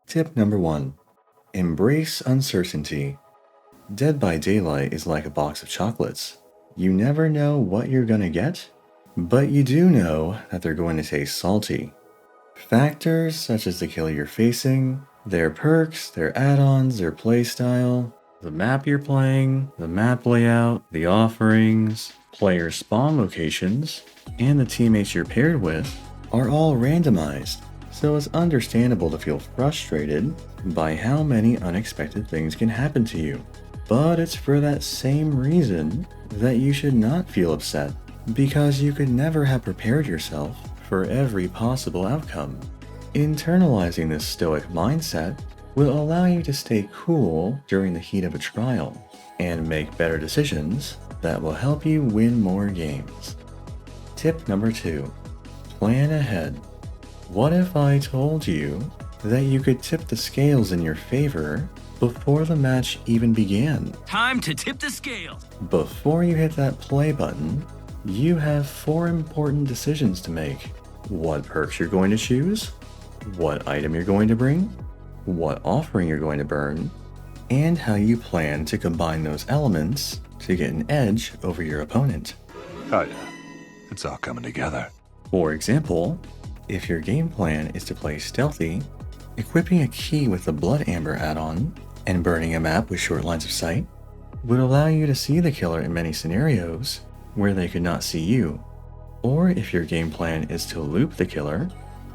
Tip number 1. Embrace uncertainty. Dead by Daylight is like a box of chocolates. You never know what you're gonna get, but you do know that they're going to taste salty. Factors such as the killer you're facing, their perks, their add-ons, their playstyle, the map you're playing, the map layout, the offerings, player spawn locations, and the teammates you're paired with are all randomized, so it's understandable to feel frustrated by how many unexpected things can happen to you. But it's for that same reason that you should not feel upset, because you could never have prepared yourself for every possible outcome. Internalizing this stoic mindset will allow you to stay cool during the heat of a trial and make better decisions that will help you win more games. Tip number 2. Plan ahead. What if I told you that you could tip the scales in your favor before the match even began? Time to tip the scales! Before you hit that play button, you have 4 important decisions to make. What perks you're going to choose, what item you're going to bring, what offering you're going to burn, and how you plan to combine those elements to get an edge over your opponent. Oh yeah, it's all coming together. For example, if your game plan is to play stealthy, equipping a key with the Blood Amber add-on and burning a map with short lines of sight would allow you to see the killer in many scenarios where they could not see you. Or if your game plan is to loop the killer,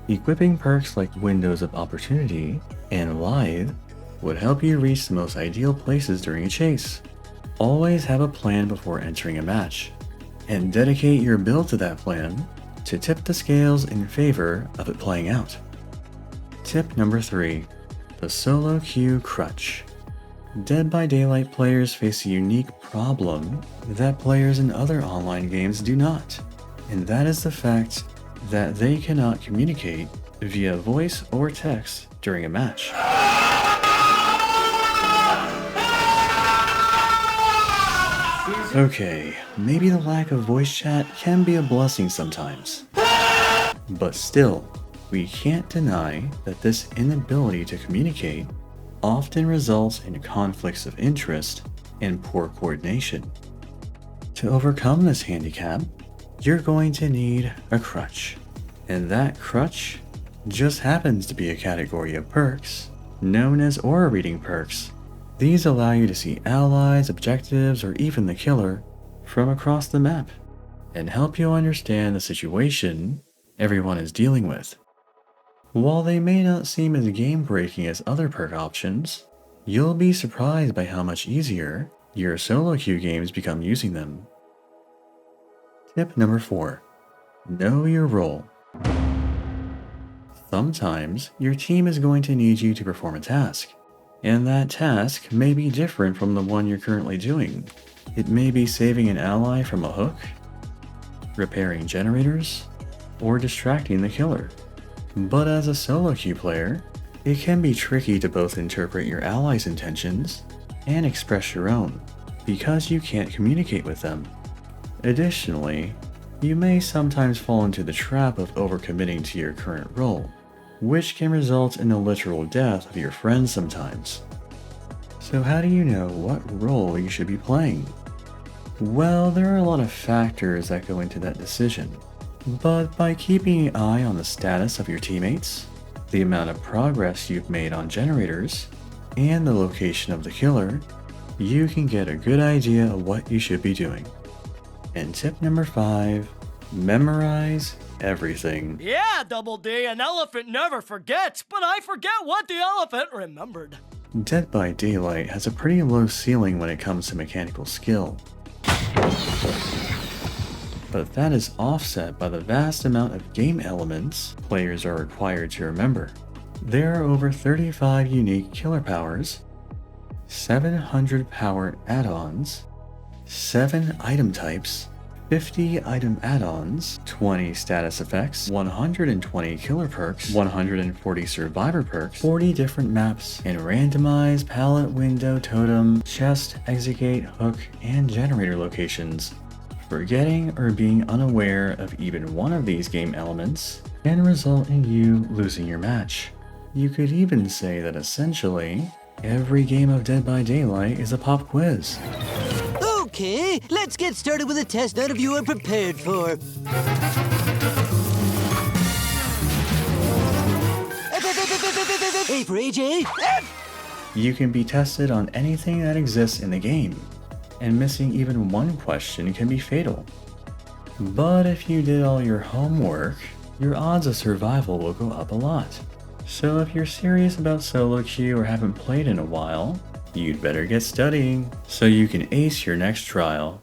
equipping perks like Windows of Opportunity and Lithe would help you reach the most ideal places during a chase. Always have a plan before entering a match, and dedicate your build to that plan to tip the scales in favor of it playing out. Tip number 3. The solo queue crutch. Dead by Daylight players face a unique problem that players in other online games do not, and that is the fact that they cannot communicate via voice or text during a match. Okay, maybe the lack of voice chat can be a blessing sometimes, but still, we can't deny that this inability to communicate often results in conflicts of interest and poor coordination. To overcome this handicap, you're going to need a crutch, and that crutch just happens to be a category of perks known as aura reading perks. These allow you to see allies, objectives, or even the killer from across the map and help you understand the situation everyone is dealing with. While they may not seem as game-breaking as other perk options, you'll be surprised by how much easier your solo queue games become using them. Tip number 4. Know your role. Sometimes your team is going to need you to perform a task, and that task may be different from the one you're currently doing. It may be saving an ally from a hook, repairing generators, or distracting the killer. But as a solo queue player, it can be tricky to both interpret your allies' intentions and express your own, because you can't communicate with them. Additionally, you may sometimes fall into the trap of overcommitting to your current role, which can result in the literal death of your friends sometimes. So how do you know what role you should be playing? Well, there are a lot of factors that go into that decision. But by keeping an eye on the status of your teammates, the amount of progress you've made on generators, and the location of the killer, you can get a good idea of what you should be doing. And tip number 5, memorize everything. Yeah, Double D, an elephant never forgets, but I forget what the elephant remembered. Dead by Daylight has a pretty low ceiling when it comes to mechanical skill. But that is offset by the vast amount of game elements players are required to remember. There are over 35 unique killer powers, 700 power add-ons, 7 item types, 50 item add-ons, 20 status effects, 120 killer perks, 140 survivor perks, 40 different maps, and randomized palette, window, totem, chest, execute, hook, and generator locations. Forgetting or being unaware of even one of these game elements can result in you losing your match. You could even say that essentially, every game of Dead by Daylight is a pop quiz. Okay, let's get started with a test none of you are prepared for. A for AJ. F! You can be tested on anything that exists in the game, and missing even one question can be fatal. But if you did all your homework, your odds of survival will go up a lot. So if you're serious about solo queue or haven't played in a while, you'd better get studying so you can ace your next trial.